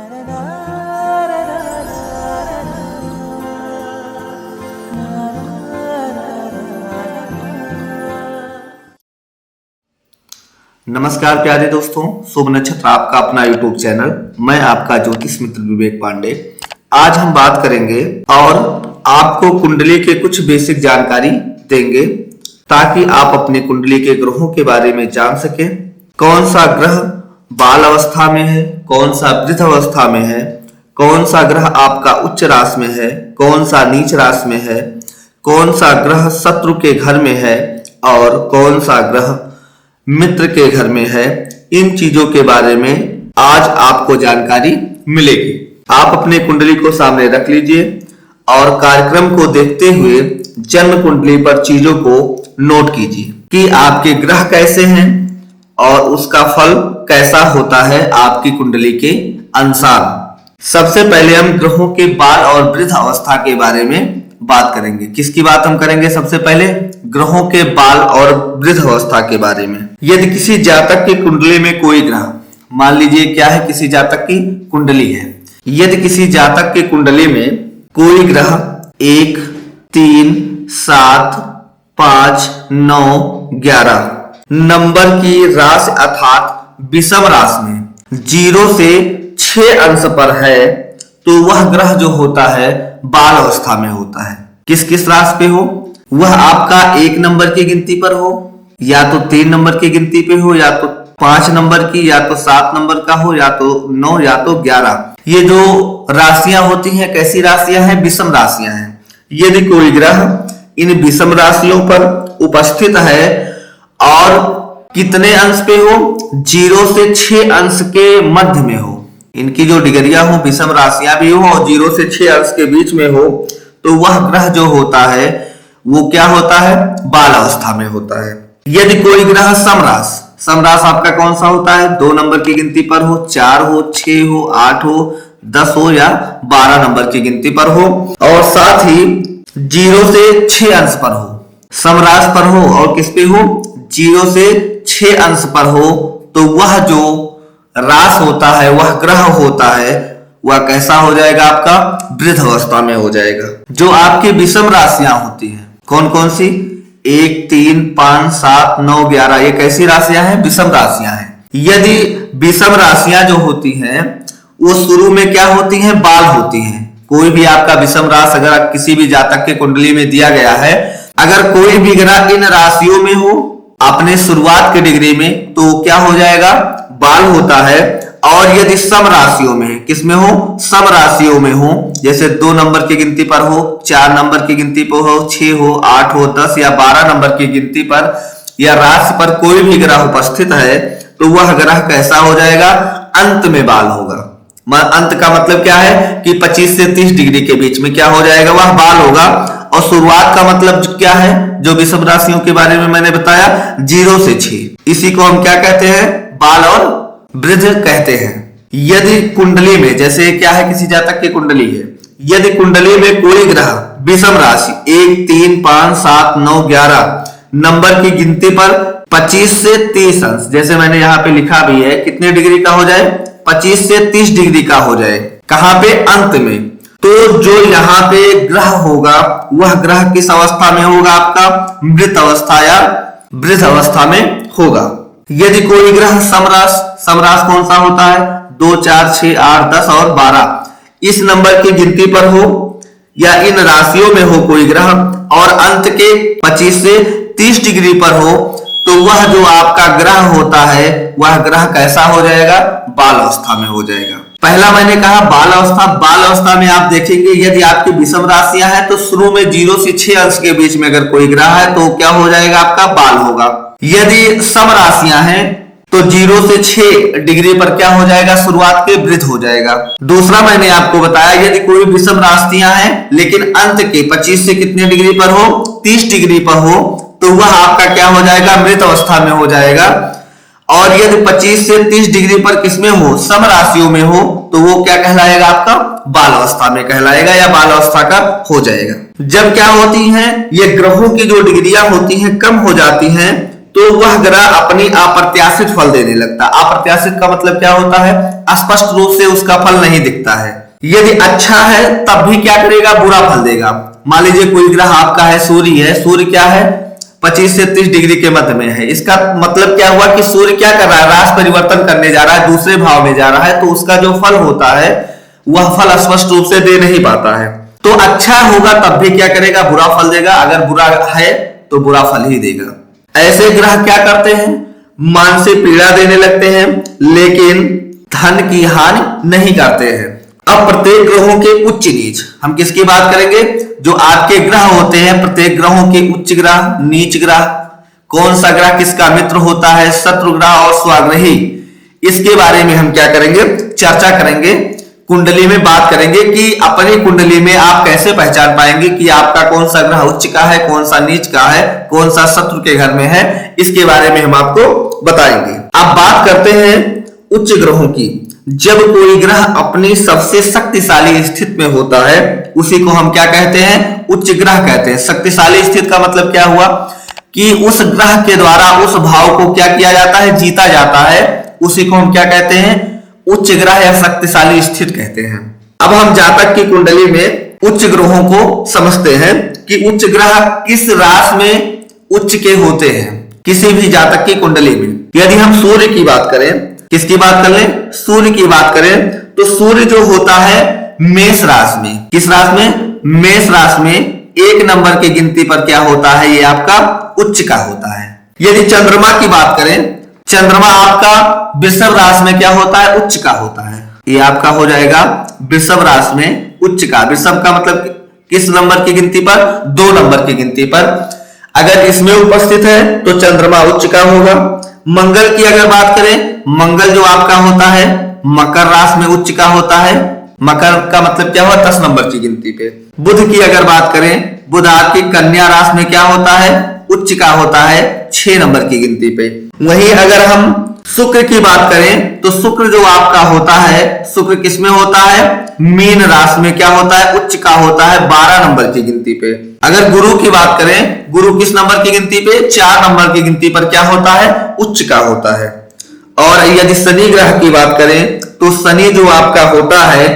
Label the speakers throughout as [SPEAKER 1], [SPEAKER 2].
[SPEAKER 1] नमस्कार प्यारे दोस्तों, शुभ नक्षत्र आपका अपना YouTube चैनल। मैं आपका ज्योतिष मित्र विवेक पांडे। आज हम बात करेंगे और आपको कुंडली के कुछ बेसिक जानकारी देंगे ताकि आप अपने कुंडली के ग्रहों के बारे में जान सकें। कौन सा ग्रह बाल अवस्था में है, कौन सा वृद्ध अवस्था में है, कौन सा ग्रह आपका उच्च राशि में है, कौन सा नीच राशि में है, कौन सा ग्रह शत्रु के घर में है और कौन सा ग्रह मित्र के घर में है। इन चीजों के बारे में आज आपको जानकारी मिलेगी। आप अपने कुंडली को सामने रख लीजिए और कार्यक्रम को देखते हुए जन्म कुंडली पर चीजों को नोट कीजिए कि आपके ग्रह कैसे हैं और उसका फल कैसा होता है आपकी कुंडली के अनुसार। सबसे पहले हम ग्रहों के बाल और वृद्ध अवस्था के बारे में बात करेंगे। किसकी बात हम करेंगे? सबसे पहले ग्रहों के बाल और वृद्ध अवस्था के बारे में। यदि किसी जातक की कुंडली में कोई ग्रह, मान लीजिए क्या है, किसी जातक की कुंडली है, यदि किसी जातक की कुंडली में कोई ग्रह 1, 3, 7, 5, 9, 11 नंबर की राशि अर्थात विषम राशि में 0 से 6 अंश पर है तो वह ग्रह जो होता है बाल अवस्था में होता है। किस किस राशि पे हो? वह आपका 1 नंबर की गिनती पर हो, या तो 3 नंबर की गिनती पे हो, या तो 5 नंबर की, या तो 7 नंबर का हो, या तो 9, या तो 11। ये जो राशियां होती हैं कैसी राशियां हैं? विषम राशियां हैं। यदि कोई ग्रह इन विषम राशियों पर उपस्थित है और कितने अंश पे हो? 0 से 6 अंश के मध्य में हो, इनकी जो डिग्रियां हो, विषम राशियां भी हो और 0 से 6 अंश के बीच में हो, तो वह ग्रह जो होता है वो क्या होता है? बाल अवस्था में होता है। यदि कोई ग्रह समरास, समरास आपका कौन सा होता है? 2 नंबर की गिनती पर हो, 4 हो, 6 हो, 8 हो, 10 हो या 12 नंबर की गिनती पर हो और साथ ही 0 से 6 अंश पर हो, समरास पर हो और किस पे हो? 0 से 6 अंश पर हो, तो वह जो रास होता है, वह ग्रह होता है, वह कैसा हो जाएगा? आपका वृद्ध अवस्था में हो जाएगा। जो आपकी विषम राशियां होती हैं, कौन कौन सी? 1, 3, 5, 7, 9, 11, ये कैसी राशियां हैं? विषम राशियां हैं। यदि विषम राशियां जो होती हैं वो शुरू में क्या होती हैं? बाल होती हैं। कोई भी आपका विषम राशि अगर किसी भी जातक के कुंडली में दिया गया है, अगर कोई भी ग्रह इन राशियों में हो अपने शुरुआत के डिग्री में, तो क्या हो जाएगा? बाल होता है। और यदि सम राशियों में, किसमें हो? सम राशियों में हो, जैसे 2 नंबर की गिनती पर हो, 4 नंबर की गिनती पर हो, 6 हो, 8 हो, 10 या 12 नंबर की गिनती पर या राशि पर कोई भी ग्रह उपस्थित है, तो वह ग्रह कैसा हो जाएगा? अंत में बाल होगा। अंत का मतलब क्या है कि 25 से 30 डिग्री के बीच में क्या हो जाएगा? वह बाल होगा। और शुरुआत का मतलब क्या है? जो विषम राशियों के बारे में मैंने बताया, 0 से 6, इसी को हम क्या कहते हैं? बाल और वृद्ध कहते हैं। यदि कुंडली में, जैसे क्या है, किसी जातक की कुंडली है, यदि कुंडली में कोई ग्रह विषम राशि 1, 3, 5, 7, 9, 11 नंबर की गिनती पर 25 से 30 अंश, जैसे मैंने यहाँ पे लिखा भी है, कितने डिग्री का हो जाए? 25 से 30 डिग्री का हो जाए। कहां पे? अंत में। तो जो यहाँ पे ग्रह होगा वह ग्रह किस अवस्था में होगा? आपका मृत अवस्था या वृद्ध अवस्था में होगा। यदि कोई ग्रह समरास, समरास कौन सा होता है? 2, 4, 6, 8, 10 और 12 इस नंबर की गिनती पर हो या इन राशियों में हो कोई ग्रह और अंत के 25 से 30 डिग्री पर हो, तो वह जो आपका ग्रह होता है वह ग्रह कैसा हो जाएगा? बाल अवस्था में हो जाएगा। पहला मैंने कहा बाल अवस्था। बाल अवस्था में आप देखेंगे यदि आपकी विषम राशियां हैं तो शुरू में 0 से 6 अंश के बीच में अगर कोई ग्रह है तो क्या हो जाएगा? आपका बाल होगा। यदि सम राशियां हैं तो 0 से 6 डिग्री पर क्या हो जाएगा? शुरुआत के वृद्ध हो जाएगा। दूसरा मैंने आपको बताया, यदि कोई विषम राशियां हैं लेकिन अंत के 25 से कितने डिग्री पर हो? 30 डिग्री पर हो, तो वह आपका क्या हो जाएगा? मृत अवस्था में हो जाएगा। और यदि 25 से 30 डिग्री पर किसमें हो? सम राशियों में हो, तो वो क्या कहलाएगा? आपका बाल अवस्था में कहलाएगा या बाल अवस्था का हो जाएगा। जब क्या होती हैं ये ग्रहों की जो डिग्रियां होती हैं कम हो जाती हैं, तो वह ग्रह अपनी अप्रत्याशित फल देने लगता है। अप्रत्याशित का मतलब क्या होता है? स्पष्ट रूप से उसका फल नहीं दिखता है। यदि अच्छा है तब भी क्या करेगा? बुरा फल देगा। मान लीजिए कोई ग्रह आपका है, सूर्य है। सूर्य क्या है? 25 से 30 डिग्री के मध्य में है। इसका मतलब क्या हुआ कि सूर्य क्या कर रहा है? राशि परिवर्तन करने जा रहा है, दूसरे भाव में जा रहा है, तो उसका जो फल होता है वह फल स्पष्ट रूप से दे नहीं पाता है। तो अच्छा होगा तब भी क्या करेगा? बुरा फल देगा। अगर बुरा है तो बुरा फल ही देगा। ऐसे ग्रह क्या करते हैं? मानसिक पीड़ा देने लगते हैं, लेकिन धन की हानि नहीं करते हैं। अब प्रत्येक ग्रहों के उच्च नीच, हम किसकी बात करेंगे? जो आपके ग्रह होते हैं, प्रत्येक ग्रहों के उच्च ग्रह, नीच ग्रह, कौन सा ग्रह किसका मित्र होता है, शत्रु ग्रह और स्वाग्रही, इसके बारे में हम क्या करेंगे? चर्चा करेंगे। कुंडली में बात करेंगे कि अपनी कुंडली में आप कैसे पहचान पाएंगे कि आपका कौन सा ग्रह उच्च का है, कौन सा नीच का है, कौन सा शत्रु के घर में है, इसके बारे में हम आपको बताएंगे। अब बात करते हैं उच्च ग्रहों की। जब कोई ग्रह अपनी सबसे शक्तिशाली स्थिति में होता है उसी को हम क्या कहते हैं? उच्च ग्रह कहते हैं। शक्तिशाली स्थिति का मतलब क्या हुआ कि उस ग्रह के द्वारा उस भाव को क्या किया जाता है? जीता जाता है। उसी को हम क्या कहते हैं? उच्च ग्रह या शक्तिशाली स्थिति कहते हैं। अब हम जातक की कुंडली में उच्च ग्रहों को समझते हैं कि उच्च ग्रह किस राशि में उच्च के होते हैं किसी भी जातक की कुंडली में। यदि हम सूर्य की बात करें, किसकी बात कर लें? सूर्य की बात करें तो सूर्य जो होता है मेष राशि में। किस राशि में? मेष राशि में 1 नंबर की गिनती पर क्या होता है? ये आपका उच्च का होता है। यदि चंद्रमा की बात करें, चंद्रमा आपका वृषभ राशि में क्या होता है? उच्च का होता है। ये आपका हो जाएगा वृषभ राशि में उच्च का। वृषभ का मतलब किस नंबर की गिनती पर? 2 नंबर की गिनती पर। अगर इसमें उपस्थित है तो चंद्रमा उच्च का होगा। मंगल की अगर बात करें, मंगल जो आपका होता है मकर राशि में उच्च का होता है। मकर का मतलब क्या हुआ? 10 नंबर की गिनती पे। बुध की अगर बात करें, बुध आपकी कन्या राशि में क्या होता है? उच्च का होता है 6 नंबर की गिनती पे। वहीं अगर हम शुक्र की बात करें तो शुक्र जो आपका होता है, शुक्र किसमें होता है? मीन राशि में क्या होता है? उच्च का होता है 12 नंबर की गिनती पे। अगर गुरु की बात करें, गुरु किस नंबर की गिनती पे? 4 नंबर की गिनती पर क्या होता है? उच्च का होता है। और यदि शनि ग्रह की बात करें तो शनि जो आपका होता है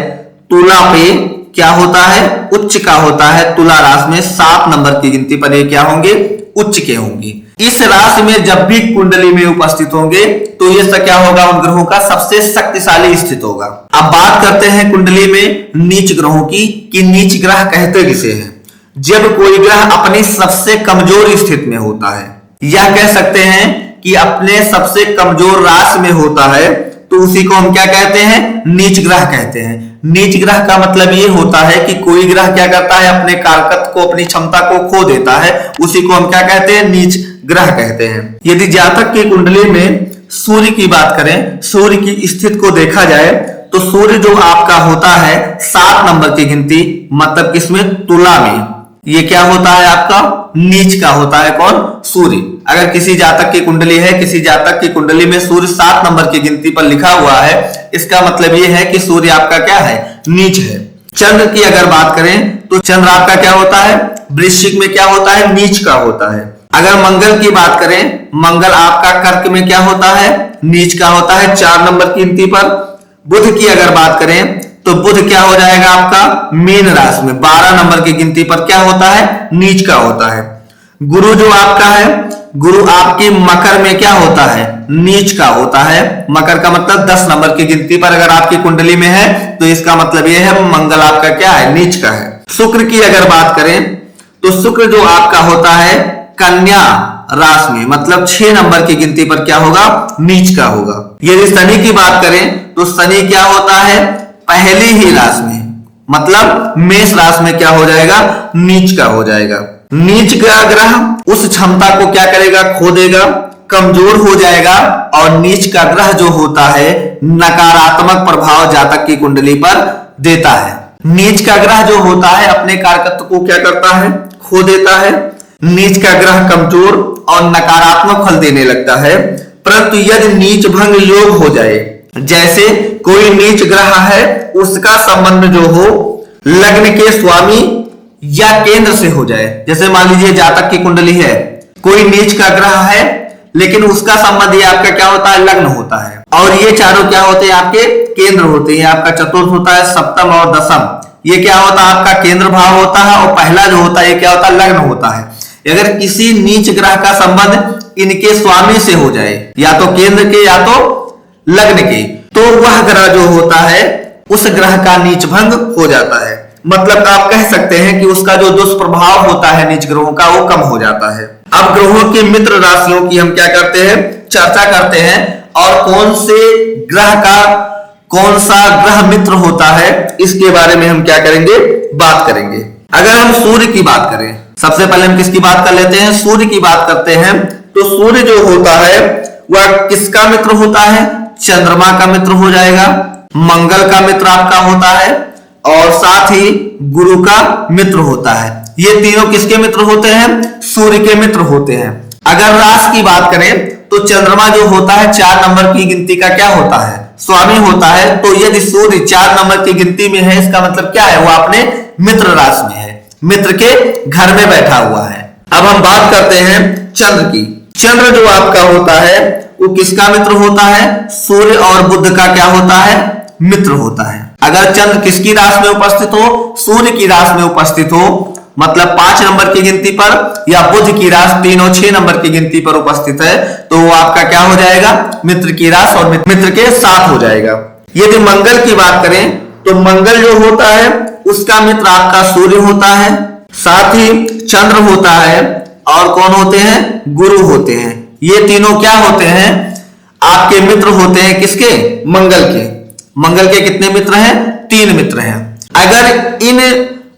[SPEAKER 1] तुला पे क्या होता है? उच्च का होता है। तुला राशि में 7 नंबर की गिनती पर ये क्या होंगे? उच्च के होंगे। इस राशि में जब भी कुंडली में उपस्थित होंगे तो ये क्या होगा? उन ग्रहों का सबसे शक्तिशाली स्थित होगा। अब बात करते हैं कुंडली में नीच ग्रहों की कि नीच ग्रह कहते किसे हैं? जब कोई ग्रह अपनी सबसे कमजोर स्थिति में होता है, या कह सकते हैं कि अपने सबसे कमजोर राशि में होता है, तो उसी को हम क्या कहते हैं? नीच ग्रह कहते हैं। नीच ग्रह का मतलब ये होता है कि कोई ग्रह क्या करता है? अपने कारकत्व को, अपनी क्षमता को खो देता है। उसी को हम क्या कहते हैं? नीच ग्रह कहते हैं। यदि जातक की कुंडली में सूर्य की बात करें, सूर्य की स्थिति को देखा जाए तो सूर्य जो आपका होता है 7 नंबर की गिनती, मतलब किसमें? तुला में। ये क्या होता है? आपका नीच का होता है। कौन? सूर्य। अगर किसी जातक की कुंडली है, किसी जातक की कुंडली में सूर्य 7 नंबर की गिनती पर लिखा हुआ है, इसका मतलब ये है कि सूर्य आपका क्या है? नीच है। चंद्र की अगर बात करें तो चंद्र आपका क्या होता है? वृश्चिक में क्या होता है? नीच का होता है। अगर मंगल की बात करें, मंगल आपका कर्क में क्या होता है? नीच का होता है 4 नंबर की गिनती पर। बुध की अगर बात करें तो बुध क्या हो जाएगा? आपका मीन राशि में 12 नंबर की गिनती पर क्या होता है? नीच का होता है। गुरु जो आपका है, गुरु आपकी मकर में क्या होता है? नीच का होता है। मकर का मतलब 10 नंबर की गिनती पर अगर आपकी कुंडली में है तो इसका मतलब यह है मंगल आपका क्या है? नीच का है। शुक्र की अगर बात करें तो शुक्र जो आपका होता है कन्या राशि में, मतलब 6 नंबर की गिनती पर क्या होगा? नीच का होगा। यदि शनि की बात करें तो शनि क्या होता है? पहली ही राशि में, मतलब मेष राशि में क्या हो जाएगा? नीच का हो जाएगा। नीच का ग्रह उस क्षमता को क्या करेगा? खो देगा, कमजोर हो जाएगा। और नीच का ग्रह जो होता है नकारात्मक प्रभाव जातक की कुंडली पर देता है। नीच का ग्रह जो होता है अपने कारकत्व को क्या करता है? खो देता है। नीच का ग्रह कमजोर और नकारात्मक फल देने लगता है। परंतु यदि नीच भंग योग हो जाए, जैसे कोई नीच ग्रह है उसका संबंध जो हो लग्न के स्वामी या केंद्र से हो जाए, जैसे मान लीजिए जातक की कुंडली है, कोई नीच का ग्रह है लेकिन उसका संबंध ये आपका क्या होता है, लग्न होता है। और ये चारों क्या होते हैं, आपके केंद्र होते हैं। आपका चतुर्थ होता है, सप्तम और दसम, ये क्या होता है, आपका केंद्र भाव होता है। और पहला जो होता है ये क्या होता है, लग्न होता है। अगर किसी नीच ग्रह का संबंध इनके स्वामी से हो जाए, या तो केंद्र के या तो लग्न के, तो वह ग्रह जो होता है उस ग्रह का नीच भंग हो जाता है। मतलब आप कह सकते हैं कि उसका जो दुष्प्रभाव होता है नीच ग्रहों का, वो कम हो जाता है। अब ग्रहों की मित्र राशियों की हम क्या करते हैं, चर्चा करते हैं। और कौन से ग्रह का कौन सा ग्रह मित्र होता है, इसके बारे में हम क्या करेंगे, बात करेंगे। अगर हम सूर्य की बात करें, सबसे पहले हम किसकी बात कर लेते हैं, सूर्य की बात करते हैं। तो सूर्य जो होता है वह किसका मित्र होता है, चंद्रमा का मित्र हो जाएगा, मंगल का मित्र आपका होता है, और साथ ही गुरु का मित्र होता है। ये तीनों किसके मित्र होते हैं, सूर्य के मित्र होते हैं। अगर राशि की बात करें तो चंद्रमा जो होता है 4 नंबर की गिनती का क्या होता है, स्वामी होता है। तो यदि सूर्य 4 नंबर की गिनती में है, इसका मतलब क्या है, वो अपने मित्र राशि में है, मित्र के घर में बैठा हुआ है। अब हम बात करते हैं चंद्र की। चंद्र जो आपका होता है वो किसका मित्र होता है, सूर्य और बुध का क्या होता है, मित्र होता है। अगर चंद्र किसकी राशि में उपस्थित हो, सूर्य की राशि में उपस्थित हो, मतलब 5 नंबर की गिनती पर, या बुध की राशि 3 और 6 नंबर की गिनती पर उपस्थित है, तो वो आपका क्या हो जाएगा, मित्र की राशि और मित्र के साथ हो जाएगा। यदि मंगल की बात करें तो मंगल जो होता है उसका मित्र आपका सूर्य होता है, साथ ही चंद्र होता है, और कौन होते हैं, गुरु होते हैं। ये तीनों क्या होते हैं, आपके मित्र होते हैं, किसके, मंगल के। मंगल के कितने मित्र हैं, 3 मित्र हैं। अगर इन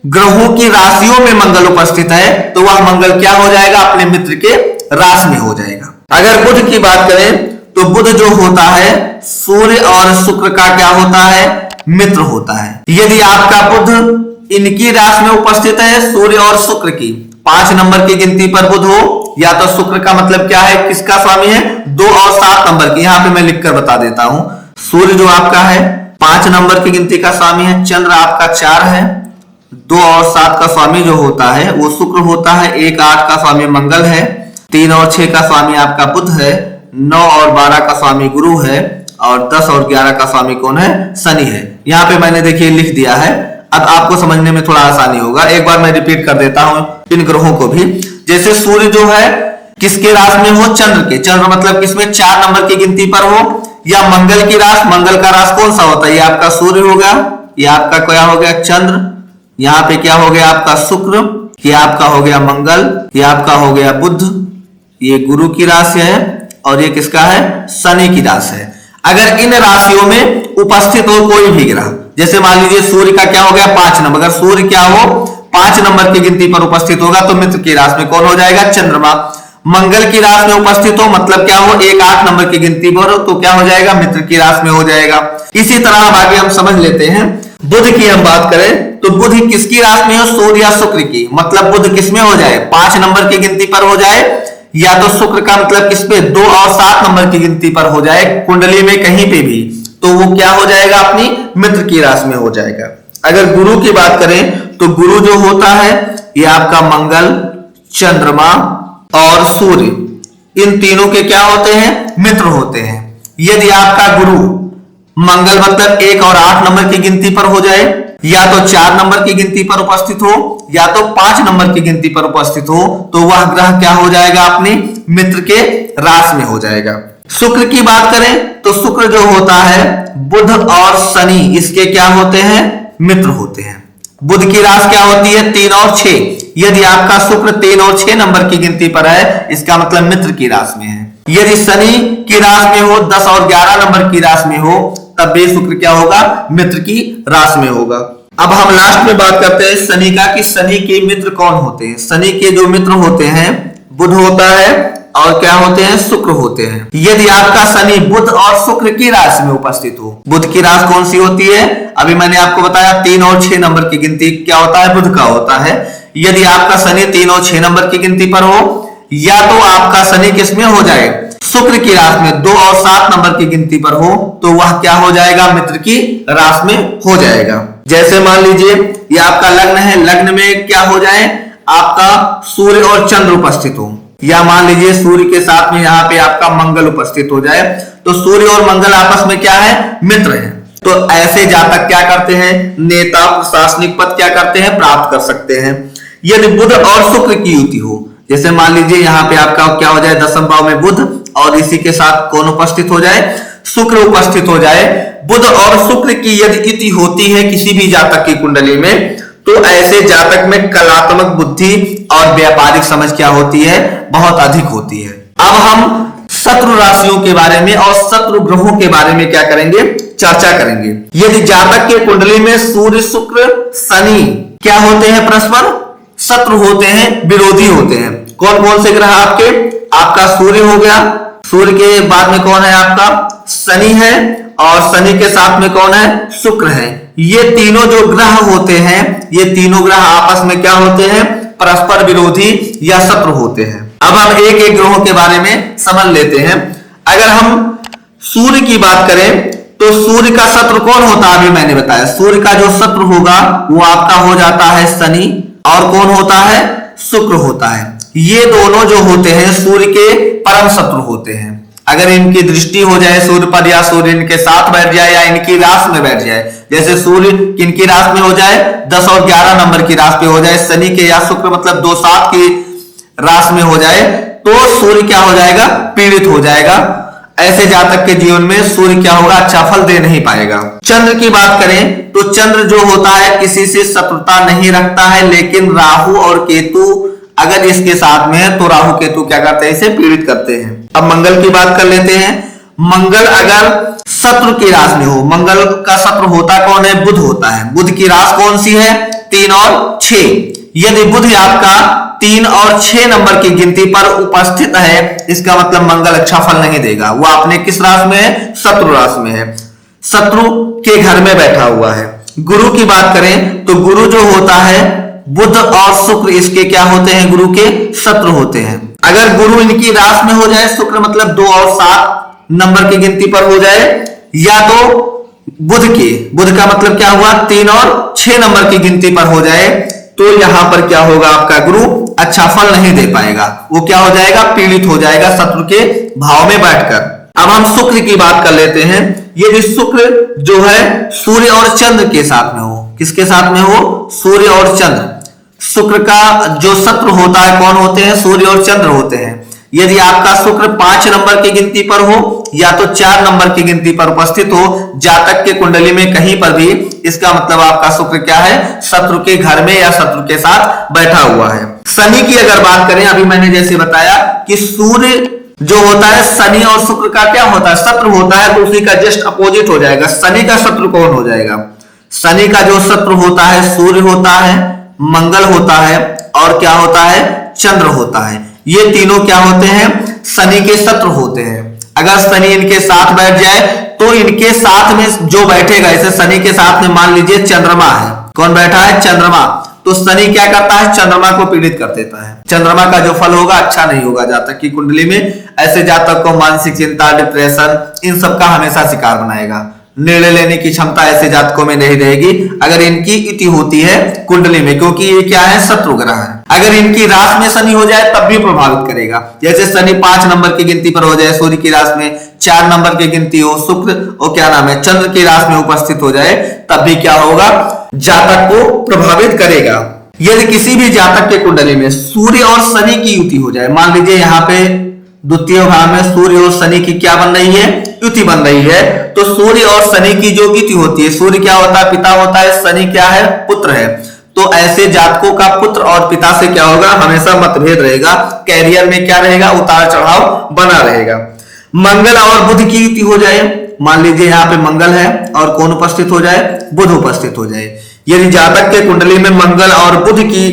[SPEAKER 1] ग्रहों की राशियों में मंगल उपस्थित है तो वह मंगल क्या हो जाएगा, अपने मित्र के राशि में हो जाएगा। अगर बुध की बात करें तो बुध जो होता है सूर्य और शुक्र का क्या होता है, मित्र होता है। यदि आपका बुध इनकी राशि में उपस्थित है, सूर्य और शुक्र की, 5 नंबर की गिनती पर बुध हो, या तो शुक्र का मतलब क्या है, किसका स्वामी है, 2 और 7 नंबर की, यहां पे मैं लिखकर बता देता हूं। सूर्य जो आपका है 5 नंबर की गिनती का स्वामी है, चंद्र आपका 4 है, 2 और 7 का स्वामी जो होता है वो शुक्र होता है, 1 8 का स्वामी मंगल है, 3 और 6 का स्वामी आपका बुध है, 9 और 12 का स्वामी गुरु है, और 10 और 11 का स्वामी कौन है, शनि है। यहाँ पे मैंने देखिए लिख दिया है, अब आपको समझने में थोड़ा आसानी होगा। एक बार मैं रिपीट कर देता हूं इन ग्रहों को भी। जैसे सूर्य जो है किसके राशि में हो, चंद्र के, चंद्र मतलब किसमें, 4 नंबर की गिनती पर हो, या मंगल की राशि, मंगल का राशि कौन सा होता है, ये आपका सूर्य हो गया, ये आपका क्या हो गया, चंद्र, यहाँ पे क्या हो गया आपका शुक्र, ये आपका हो गया मंगल, ये आपका हो गया बुध, ये गुरु की राशि है, और ये किसका है, शनि की राशि है। अगर इन राशियों में उपस्थित हो कोई भी ग्रह, जैसे मान लीजिए सूर्य का क्या हो गया 5 नंबर, अगर सूर्य क्या हो 5 नंबर की गिनती पर उपस्थित होगा तो मित्र की राशि में कौन हो जाएगा, चंद्रमा। मंगल की राशि में उपस्थित हो, मतलब क्या हो 1 8 नंबर की गिनती पर हो, तो क्या हो जाएगा, मित्र की राशि में हो जाएगा। इसी तरह हम आगे हम समझ लेते हैं। बुध की हम बात करें तो बुध किसकी राशि में हो, सूर्य या शुक्र की, मतलब बुध किसमें हो जाए, 5 नंबर की गिनती पर हो जाए, या तो शुक्र का मतलब किस पे, 2 और 7 नंबर की गिनती पर हो जाए, कुंडली में कहीं पे भी, तो वो क्या हो जाएगा, अपनी मित्र की राशि में हो जाएगा। अगर गुरु की बात करें तो गुरु जो होता है ये आपका मंगल, चंद्रमा और सूर्य, इन तीनों के क्या होते हैं, मित्र होते हैं। यदि आपका गुरु मंगल मतलब 1 और 8 नंबर की गिनती पर हो जाए, या तो 4 नंबर की गिनती पर उपस्थित हो, या तो 5 नंबर की गिनती पर उपस्थित हो, तो वह ग्रह क्या हो जाएगा, अपने मित्र के राशि में हो जाएगा। शुक्र की बात करें तो शुक्र जो होता है बुध और शनि, इसके क्या होते हैं, मित्र होते हैं। बुध की राशि क्या होती है, 3 और 6। यदि आपका शुक्र 3 और 6 नंबर की गिनती पर है, इसका मतलब मित्र की राशि में है। यदि शनि की राशि में हो, 10 और 11 नंबर की राशि में हो, तब भी शुक्र क्या होगा, मित्र की राशि में होगा। अब हम लास्ट में बात करते हैं शनि का, कि शनि के मित्र कौन होते हैं। शनि के जो मित्र होते हैं बुध होता है, और क्या होते हैं, शुक्र होते हैं। यदि आपका शनि बुध और शुक्र की राशि में उपस्थित हो, बुध की राशि कौन सी होती है, अभी मैंने आपको बताया 3 और 6 नंबर की गिनती क्या होता है, बुध का होता है। यदि आपका शनि 3 और 6 नंबर की गिनती पर हो, या तो आपका शनि किसमें हो जाए, शुक्र की राशि में 2 और 7 नंबर की गिनती पर हो, तो वह क्या हो जाएगा, मित्र की राशि में हो जाएगा। जैसे मान लीजिए ये आपका लग्न है, लग्न में क्या हो जाए, आपका सूर्य और चंद्र उपस्थित हो, या मान लीजिए सूर्य के साथ में यहाँ पे आपका मंगल उपस्थित हो जाए, तो सूर्य और मंगल आपस में क्या है, मित्र है। तो ऐसे जातक क्या करते हैं, नेता प्रशासनिक पद क्या करते हैं, प्राप्त कर सकते हैं। यदि बुध और शुक्र की युति हो, जैसे मान लीजिए यहाँ पे आपका क्या हो जाए, दसम भाव में बुध और इसी के साथ कौन उपस्थित हो जाए, शुक्र उपस्थित हो जाए। बुध और शुक्र की यदि युति होती है किसी भी जातक की कुंडली में, तो ऐसे जातक में कलात्मक बुद्धि और व्यापारिक समझ क्या होती है, बहुत अधिक होती है। अब हम शत्रु राशियों के बारे में और शत्रु ग्रहों के बारे में क्या करेंगे, चर्चा करेंगे। यदि जातक के कुंडली में सूर्य शुक्र शनि क्या होते हैं, परस्पर शत्रु होते हैं, विरोधी होते हैं। कौन कौन से ग्रह आपके, आपका सूर्य हो गया, सूर्य के बाद में कौन है आपका, शनि है, और शनि के साथ में कौन है, शुक्र है। ये तीनों जो ग्रह होते हैं, ये तीनों ग्रह आपस में क्या होते हैं, परस्पर विरोधी या शत्रु होते हैं। अब हम एक एक ग्रहों के बारे में समझ लेते हैं। अगर हम सूर्य की बात करें तो सूर्य का शत्रु कौन होता है, अभी मैंने बताया, सूर्य का जो शत्रु होगा वो आपका हो जाता है शनि, और कौन होता है, शुक्र होता है। ये दोनों जो होते हैं सूर्य के परम शत्रु होते हैं। अगर इनकी दृष्टि हो जाए सूर्य पर, या सूर्य इनके साथ बैठ जाए, या इनकी राशि में बैठ जाए, जैसे सूर्य किनकी राशि में हो जाए, 10 और 11 नंबर की राशि पे हो जाए, शनि के या शुक्र मतलब 2 7 की राशि में हो जाए, तो सूर्य क्या हो जाएगा, पीड़ित हो जाएगा। ऐसे जातक के जीवन में सूर्य क्या होगा, अच्छा फल दे नहीं पाएगा। चंद्र की बात करें तो चंद्र जो होता है किसी से शत्रुता नहीं रखता है, लेकिन राहु और केतु अगर इसके साथ में है तो राहु केतु क्या करते हैं, इसे पीड़ित करते हैं। अब मंगल की बात कर लेते हैं। मंगल अगर शत्रु की राशि में हो, मंगल का शत्रु होता कौन है, बुध होता है। बुध की राशि कौन सी है, 3 और 6। यदि बुध आपका 3 और 6 नंबर की गिनती पर उपस्थित है, इसका मतलब मंगल अच्छा फल नहीं देगा। वो अपने किस राशि में है, शत्रु राशि में है, शत्रु के घर में बैठा हुआ है। गुरु की बात करें तो गुरु जो होता है, बुध और शुक्र इसके क्या होते हैं, गुरु के शत्रु होते हैं। अगर गुरु इनकी राशि में हो जाए, शुक्र मतलब 2 और 7 नंबर की गिनती पर हो जाए, या तो बुध का मतलब क्या हुआ, 3 और 6 नंबर की गिनती पर हो जाए, तो यहां पर क्या होगा, आपका गुरु अच्छा फल नहीं दे पाएगा, वो क्या हो जाएगा, पीड़ित हो जाएगा शत्रु के भाव में बैठकर। अब हम शुक्र की बात कर लेते हैं। यदि शुक्र जो है सूर्य और चंद्र के साथ में हो, किसके साथ में हो, सूर्य और चंद्र। शुक्र का जो शत्रु होता है कौन होते हैं, सूर्य और चंद्र होते हैं। यदि आपका शुक्र 5 नंबर की गिनती पर हो या तो 4 नंबर की गिनती पर उपस्थित हो जातक के कुंडली में कहीं पर भी, इसका मतलब आपका शुक्र क्या है, शत्रु के घर में या शत्रु के साथ बैठा हुआ है। शनि की अगर बात करें, अभी मैंने जैसे बताया कि सूर्य जो होता है शनि और शुक्र का क्या होता है, शत्रु होता है, तो उसी का जस्ट अपोजिट हो जाएगा। शनि का शत्रु कौन हो जाएगा, शनि का जो शत्रु होता है सूर्य होता है, मंगल होता है, और क्या होता है, चंद्र होता है। ये तीनों क्या होते हैं, शनि के शत्रु होते हैं। अगर शनि इनके साथ बैठ जाए तो इनके साथ में जो बैठेगा, जैसे शनि के साथ में मान लीजिए चंद्रमा है, कौन बैठा है, चंद्रमा, तो शनि क्या करता है, चंद्रमा को पीड़ित कर देता है। चंद्रमा का जो फल होगा अच्छा नहीं होगा जातक की कुंडली में। ऐसे जातक को मानसिक चिंता, डिप्रेशन, इन सब का हमेशा शिकार बनाएगा। निर्णय लेने की क्षमता ऐसे जातकों में नहीं रहेगी अगर इनकी युति होती है कुंडली में, क्योंकि ये क्या है, शत्रु ग्रह है। अगर इनकी राशि में शनि हो जाए तब भी प्रभावित करेगा। जैसे शनि 5 नंबर की गिनती पर हो जाए, सूर्य की राशि में 4 नंबर की गिनती हो, शुक्र और क्या नाम है, चंद्र की राशि में उपस्थित हो जाए, तब भी क्या होगा, जातक को प्रभावित करेगा। यदि किसी भी जातक के कुंडली में सूर्य और शनि की युति हो जाए, मान लीजिए यहाँ पे द्वितीय भाव में सूर्य और शनि की क्या बन रही है, युति बन रही है, तो सूर्य और शनि की जो युति होती है, सूर्य क्या होता है, पिता होता है, शनि क्या है, पुत्र है। तो ऐसे जातकों का पुत्र और पिता से क्या होगा, हमेशा मतभेद रहेगा, कैरियर में क्या रहेगा, उतार चढ़ाव बना रहेगा। मंगल और बुध की युति हो जाए, मान लीजिए यहाँ पे मंगल है और कौन उपस्थित हो जाए, बुध उपस्थित हो जाए। यदि जातक के कुंडली में मंगल और बुध की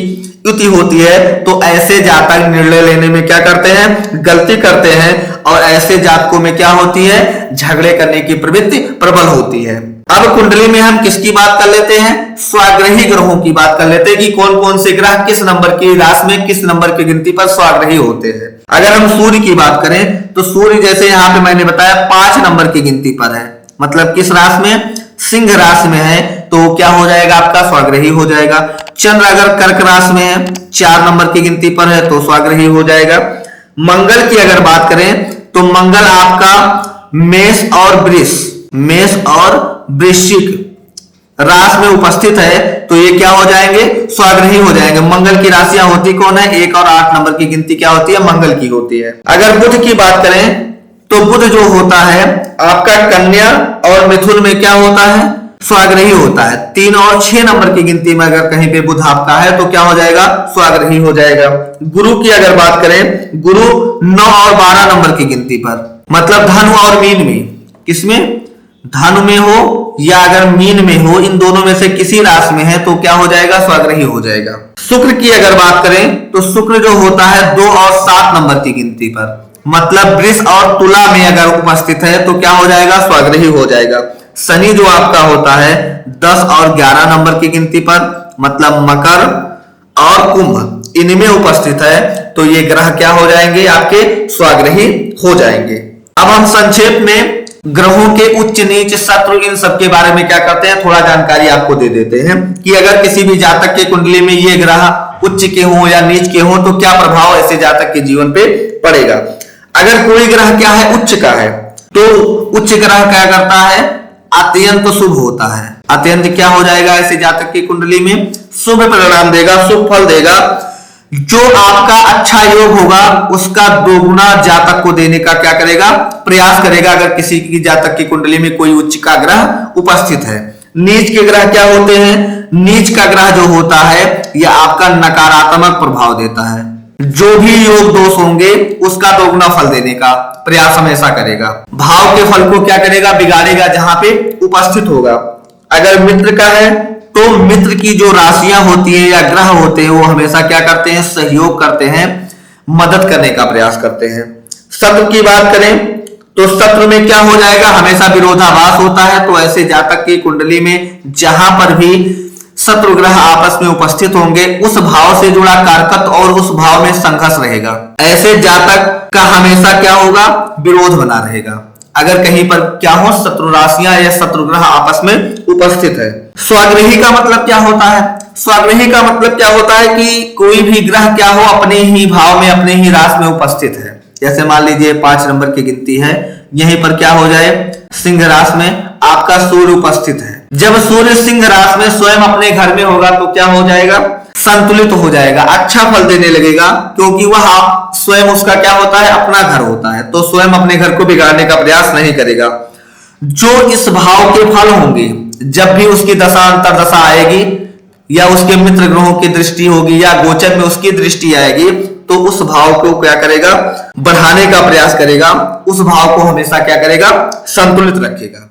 [SPEAKER 1] युति होती है तो ऐसे जातक निर्णय लेने में क्या करते हैं, गलती करते हैं, और ऐसे जातकों में क्या होती है, झगड़े करने की प्रवृत्ति प्रबल होती है। अब कुंडली में हम किसकी बात कर लेते हैं, स्वाग्रही ग्रहों की बात कर लेते हैं कि कौन कौन से ग्रह किस नंबर की राशि में किस नंबर की गिनती पर स्वाग्रही होते हैं। अगर हम सूर्य की बात करें तो सूर्य जैसे यहाँ पे मैंने बताया 5 नंबर की गिनती पर है, मतलब किस राशि में, सिंह राशि में है, तो क्या हो जाएगा, आपका स्वाग्रही हो जाएगा। चंद्र अगर कर्क राशि में है, 4 नंबर की गिनती पर है, तो स्वाग्रही हो जाएगा। मंगल की अगर बात करें तो मंगल आपका मेष और वृश्चिक राशि में उपस्थित है, तो ये क्या हो जाएंगे, स्वग्रही हो जाएंगे। मंगल की राशियां होती कौन है, 1 और 8 नंबर की गिनती क्या होती है, मंगल की होती है। अगर बुध की बात करें तो बुध जो होता है आपका कन्या और मिथुन में क्या होता है, स्वग्रही होता है। 3 और 6 नंबर की गिनती में अगर कहीं पे बुध आपका है तो क्या हो जाएगा, स्वग्रही हो जाएगा। गुरु की अगर बात करें, गुरु 9 और 12 नंबर की गिनती पर, मतलब धनु और मीन में, किसमें, धनु में हो या अगर मीन में हो, इन दोनों में से किसी राशि में है तो क्या हो जाएगा, स्वग्रही हो जाएगा। शुक्र की अगर बात करें तो शुक्र जो होता है 2 और 7 नंबर की गिनती पर, मतलब वृष और तुला में अगर उपस्थित है तो क्या हो जाएगा, स्वग्रही हो जाएगा। शनि जो आपका होता है 10 और 11 नंबर की गिनती पर, मतलब मकर और कुंभ, इनमें उपस्थित है तो ये ग्रह क्या हो जाएंगे, आपके स्वग्रही हो जाएंगे। अब हम संक्षेप में ग्रहों के उच्च नीच शत्रु इन सब के बारे में क्या करते हैं, थोड़ा जानकारी आपको दे देते हैं कि अगर किसी भी जातक के कुंडली में ये ग्रह उच्च के हों या नीच के हों तो क्या प्रभाव ऐसे जातक के जीवन पे पड़ेगा। अगर कोई ग्रह क्या है, उच्च का है, तो उच्च ग्रह क्या करता है, अत्यंत शुभ होता है। अत्यंत क्या हो जाएगा, ऐसे जातक की कुंडली में शुभ परिणाम देगा, शुभ फल देगा। जो आपका अच्छा योग होगा उसका दोगुना जातक को देने का क्या करेगा, प्रयास करेगा, अगर किसी की जातक की कुंडली में कोई उच्च का ग्रह उपस्थित है। नीच के ग्रह क्या होते हैं, नीच का ग्रह जो होता है यह आपका नकारात्मक प्रभाव देता है। जो भी योग दोष होंगे उसका दोगुना फल देने का प्रयास हमेशा करेगा। भाव के फल को क्या करेगा, बिगाड़ेगा जहां पे उपस्थित होगा। अगर मित्र का है तो मित्र की जो राशियां होती है या ग्रह होते हैं वो हमेशा क्या करते हैं, सहयोग करते हैं, मदद करने का प्रयास करते हैं। शत्रु की बात करें तो शत्रु में क्या हो जाएगा, हमेशा विरोधाभास होता है। तो ऐसे जातक की कुंडली में जहां पर भी शत्रु ग्रह आपस में उपस्थित होंगे उस भाव से जुड़ा कारकत्व और उस भाव में संघर्ष रहेगा। ऐसे जातक का हमेशा क्या होगा, विरोध बना रहेगा। अगर कहीं पर क्या हो, शत्रु राशियां या शत्रु ग्रह आपस में उपस्थित है। स्वग्रही का मतलब क्या होता है, स्वग्रही का मतलब क्या होता है कि कोई भी ग्रह क्या हो अपने ही भाव में, अपने ही राशि में उपस्थित है। जैसे मान लीजिए 5 नंबर की गिनती है, यहीं पर क्या हो जाए, सिंह राशि में आपका सूर्य उपस्थित है। जब सूर्य सिंह राशि में स्वयं अपने घर में होगा तो क्या हो जाएगा, संतुलित हो जाएगा, अच्छा फल देने लगेगा, क्योंकि वह स्वयं उसका क्या होता है, अपना घर होता है, तो स्वयं अपने घर को बिगाड़ने का प्रयास नहीं करेगा। जो इस भाव के फल होंगे जब भी उसकी दशा अंतर्दशा आएगी या उसके मित्र ग्रहों की दृष्टि होगी या गोचर में उसकी दृष्टि आएगी तो उस भाव को क्या करेगा, बढ़ाने का प्रयास करेगा, उस भाव को हमेशा क्या करेगा, संतुलित रखेगा।